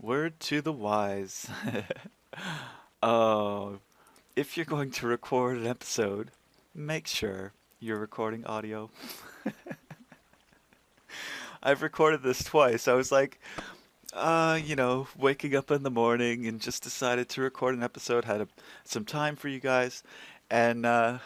Word to the wise. Oh, if you're going to record an episode, make sure you're recording audio. I've recorded this twice. I was like, waking up in the morning and just decided to record an episode, had some time for you guys, and and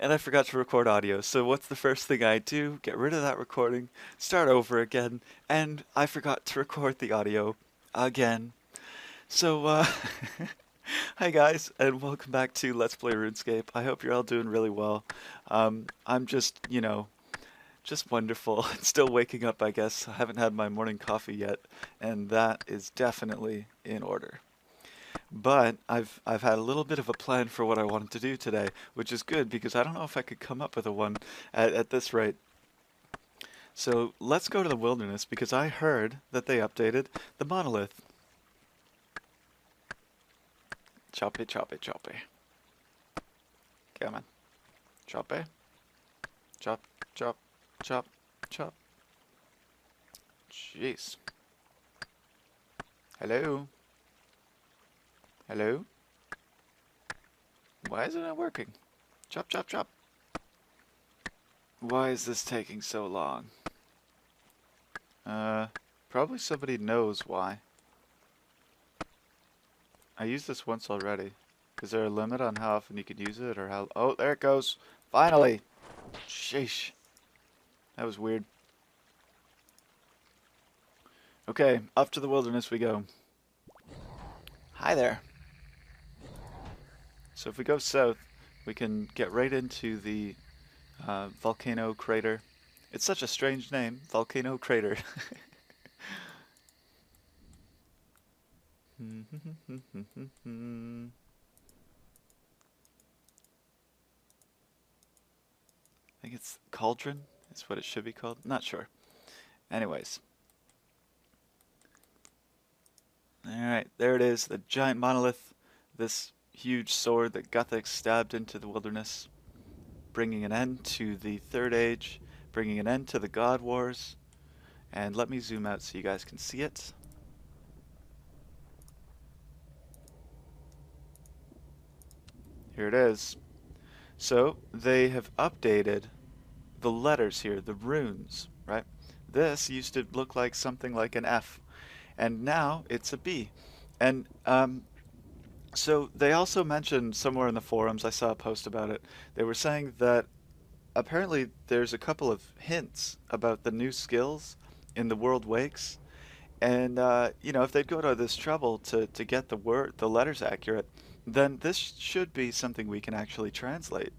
I forgot to record audio. So what's the first thing I do? Get rid of that recording, start over again, and I forgot to record the audio again. So, hi guys, and welcome back to Let's Play RuneScape. I hope you're all doing really well. I'm just wonderful. Still waking up, I guess. I haven't had my morning coffee yet, and that is definitely in order. But I've had a little bit of a plan for what I wanted to do today, which is good because I don't know if I could come up with a one at this rate. So let's go to the wilderness because I heard that they updated the monolith. Choppy, choppy, choppy. Come on. Choppy. Chop, chop, chop, chop. Jeez. Hello? Hello? Why isn't it working? Chop, chop, chop. Why is this taking so long? Probably somebody knows why. I used this once already. Is there a limit on how often you can use it or how... Oh, there it goes. Finally. Sheesh. That was weird. Okay, off to the wilderness we go. Hi there. So if we go south, we can get right into the volcano crater. It's such a strange name, volcano crater. I think it's cauldron is what it should be called. Not sure. Anyways. Alright, there it is, the giant monolith, this huge sword that Gothic stabbed into the wilderness, bringing an end to the Third Age, bringing an end to the God Wars. And let me zoom out so you guys can see it. Here it is. So they have updated the letters here, the runes, right? This used to look like something like an F, and now it's a B. And so they also mentioned somewhere in the forums, I saw a post about it, they were saying that apparently there's a couple of hints about the new skills in the World Wakes. And if they'd go to this trouble to get the letters accurate, then this should be something we can actually translate.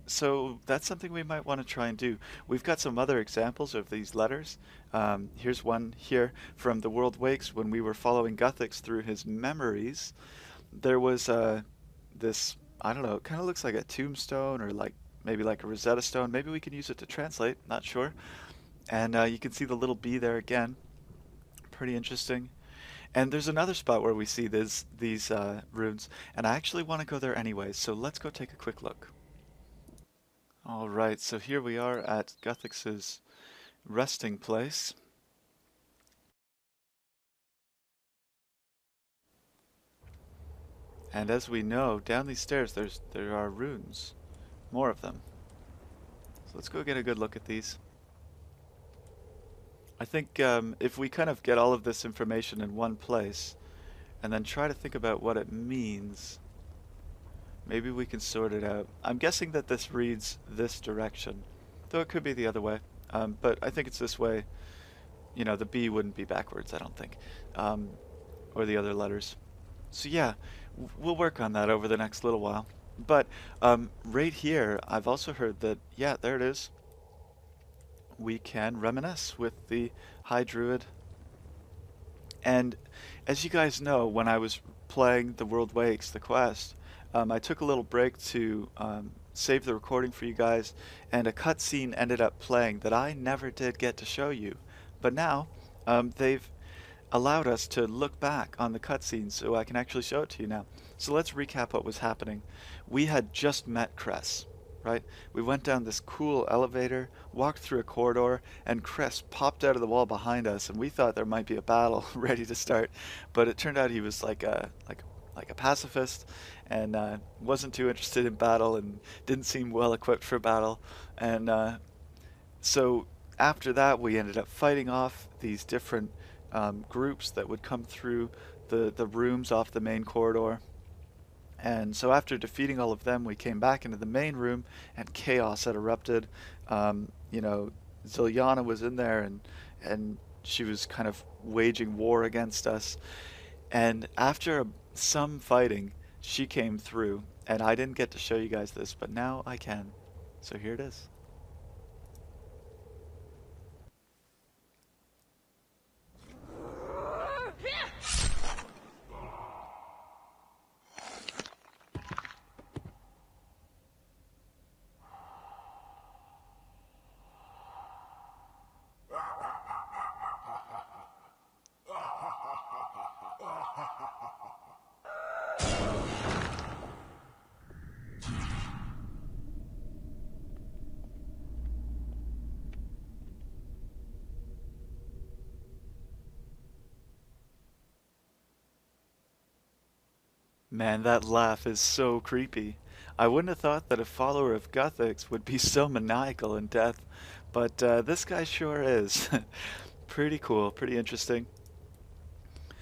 So that's something we might want to try and do. We've got some other examples of these letters. Here's one here from the World Wakes when we were following Guthix through his memories. There was this, I don't know, it kind of looks like a tombstone or maybe like a Rosetta Stone. Maybe we can use it to translate, not sure. And you can see the little B there again. Pretty interesting. And there's another spot where we see these runes, and I actually want to go there anyway, so let's go take a quick look. Alright, so here we are at Guthix's resting place. And as we know, down these stairs there are runes. More of them. So let's go get a good look at these. I think if we kind of get all of this information in one place and then try to think about what it means, maybe we can sort it out. I'm guessing that this reads this direction, though it could be the other way. But I think it's this way. You know, the B wouldn't be backwards, I don't think, or the other letters. So yeah, we'll work on that over the next little while. But right here, I've also heard that, yeah, there it is. We can reminisce with the High Druid. And as you guys know, when I was playing the World Wakes, the quest, I took a little break to save the recording for you guys, and a cutscene ended up playing that I never did get to show you. But now, they've allowed us to look back on the cutscene so I can actually show it to you now. So let's recap what was happening. We had just met Cress, right? We went down this cool elevator, walked through a corridor, and Chris popped out of the wall behind us, and we thought there might be a battle ready to start, but it turned out he was like a pacifist, and wasn't too interested in battle, and didn't seem well equipped for battle, and so after that we ended up fighting off these different groups that would come through the rooms off the main corridor. And so after defeating all of them, we came back into the main room, and chaos had erupted. You know, Ziliana was in there, and she was kind of waging war against us. And after some fighting, she came through, and I didn't get to show you guys this, but now I can. So here it is. Man, that laugh is so creepy. I wouldn't have thought that a follower of Guthix would be so maniacal in death, but this guy sure is. Pretty cool, pretty interesting.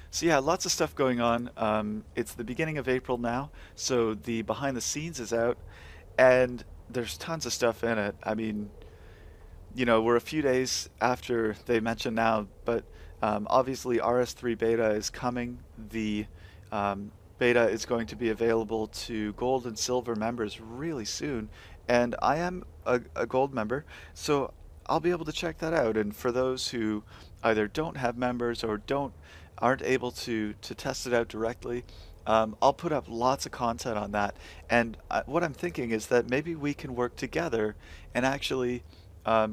So yeah, lots of stuff going on. It's the beginning of April now, so the behind the scenes is out, and there's tons of stuff in it. I mean, you know, we're a few days after they mentioned now, but obviously RS3 beta is coming. The beta is going to be available to gold and silver members really soon, and I am a gold member, so I'll be able to check that out. And for those who either don't have members or aren't able to test it out directly, I'll put up lots of content on that. And what I'm thinking is that maybe we can work together and actually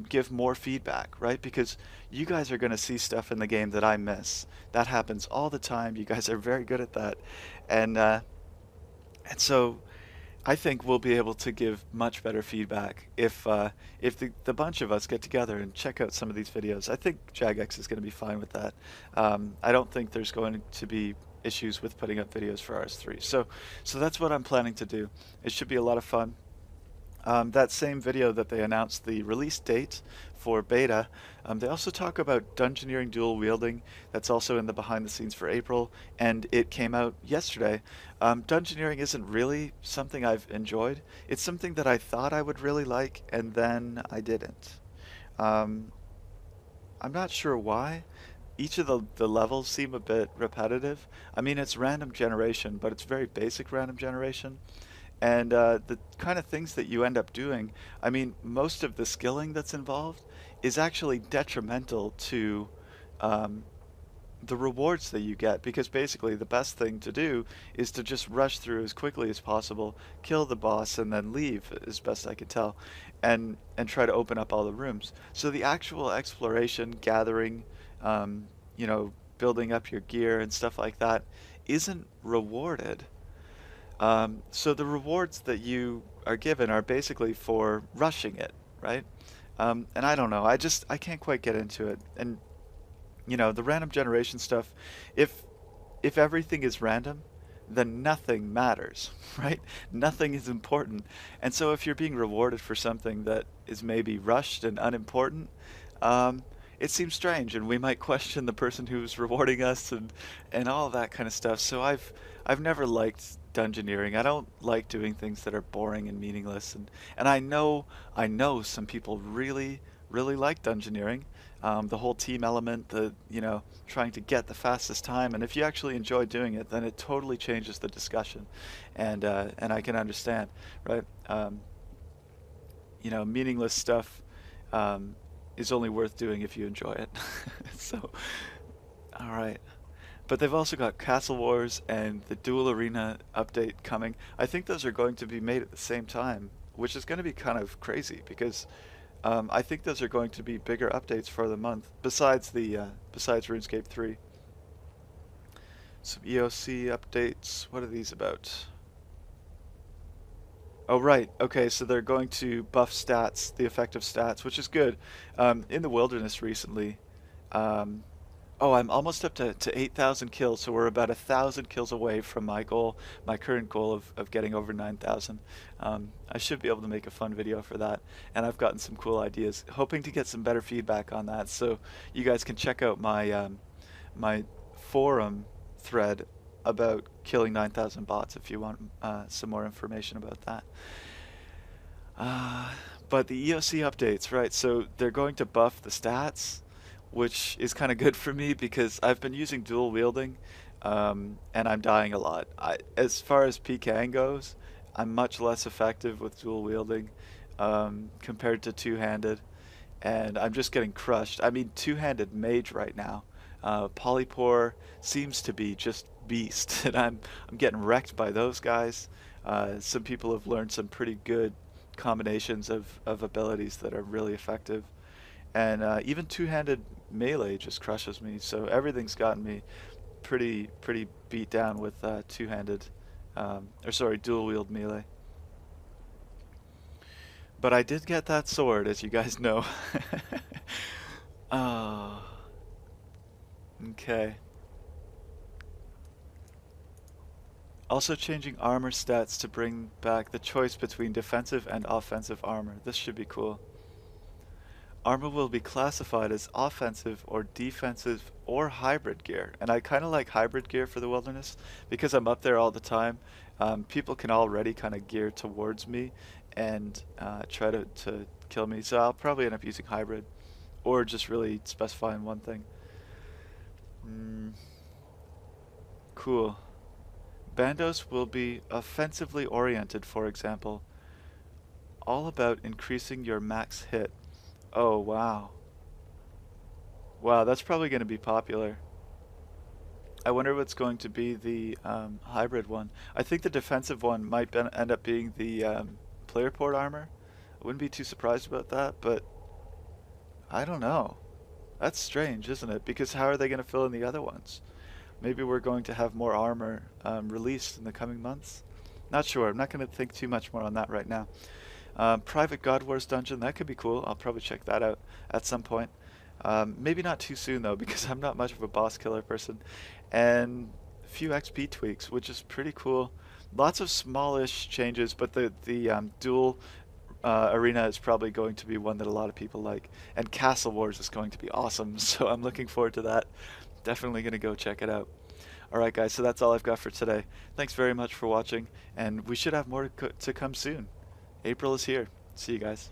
give more feedback, right? Because you guys are going to see stuff in the game that I miss. That happens all the time. You guys are very good at that, and so I think we'll be able to give much better feedback if the bunch of us get together and check out some of these videos. I think Jagex is going to be fine with that. I don't think there's going to be issues with putting up videos for RS3. So that's what I'm planning to do. It should be a lot of fun. That same video that they announced the release date for beta, they also talk about Dungeoneering dual wielding. That's also in the behind the scenes for April, and it came out yesterday. Dungeoneering isn't really something I've enjoyed. It's something that I thought I would really like, and then I didn't. Um, I'm not sure why. Each of the levels seem a bit repetitive. I mean, it's random generation, but it's very basic random generation. And the kind of things that you end up doing, I mean, most of the skilling that's involved is actually detrimental to um, the rewards that you get, because basically the best thing to do is to just rush through as quickly as possible, kill the boss, and then leave, as best I can tell, and try to open up all the rooms. So the actual exploration, gathering, you know, building up your gear and stuff like that isn't rewarded. So the rewards that you are given are basically for rushing it, right? And I don't know, I can't quite get into it. And you know, the random generation stuff, if if everything is random, then nothing matters, right? Nothing is important. And so if you're being rewarded for something that is maybe rushed and unimportant, um, it seems strange, and we might question the person who's rewarding us and all of that kind of stuff. So I've never liked dungeoneering. I don't like doing things that are boring and meaningless, and I know some people really like dungeoneering. The whole team element, the trying to get the fastest time, and if you actually enjoy doing it, then it totally changes the discussion, and I can understand, right? Meaningless stuff is only worth doing if you enjoy it. So, all right. But they've also got Castle Wars and the Dual Arena update coming. I think those are going to be made at the same time, which is going to be kind of crazy because I think those are going to be bigger updates for the month besides RuneScape 3. Some EOC updates. What are these about? Oh, right. Okay, so they're going to buff stats, the effective stats, which is good. In the wilderness recently, um, oh, I'm almost up to 8,000 kills, so we're about 1,000 kills away from my goal, my current goal of getting over 9,000. I should be able to make a fun video for that, and I've gotten some cool ideas, hoping to get some better feedback on that, so you guys can check out my forum thread about killing 9,000 bots if you want some more information about that. Uh, but the EOC updates, right? So they're going to buff the stats, which is kind of good for me because I've been using dual wielding, and I'm dying a lot. As far as PKing goes, I'm much less effective with dual wielding compared to two-handed, and I'm just getting crushed. I mean, two-handed mage right now. Polypore seems to be just beast, and I'm getting wrecked by those guys. Some people have learned some pretty good combinations of abilities that are really effective. And even two-handed melee just crushes me, so everything's gotten me pretty beat down with two-handed, or sorry, dual-wield melee. But I did get that sword, as you guys know. Oh, okay. Also changing armor stats to bring back the choice between defensive and offensive armor. This should be cool. Armor will be classified as offensive or defensive or hybrid gear. And I kind of like hybrid gear for the wilderness because I'm up there all the time. People can already kind of gear towards me and try to kill me. So I'll probably end up using hybrid or just really specifying one thing. Cool. Bandos will be offensively oriented, for example. All about increasing your max hit. Oh, wow. Wow, that's probably going to be popular. I wonder what's going to be the hybrid one. I think the defensive one might end up being the player port armor. I wouldn't be too surprised about that, but I don't know. That's strange, isn't it? Because how are they going to fill in the other ones? Maybe we're going to have more armor released in the coming months. Not sure. I'm not going to think too much more on that right now. Private God Wars dungeon, that could be cool. I'll probably check that out at some point. Maybe not too soon though, because I'm not much of a boss killer person. And a few XP tweaks, which is pretty cool. Lots of smallish changes, but the dual arena is probably going to be one that a lot of people like. And Castle Wars is going to be awesome, so I'm looking forward to that. Definitely going to go check it out. Alright guys, so that's all I've got for today. Thanks very much for watching, and we should have more to come soon. April is here. See you guys.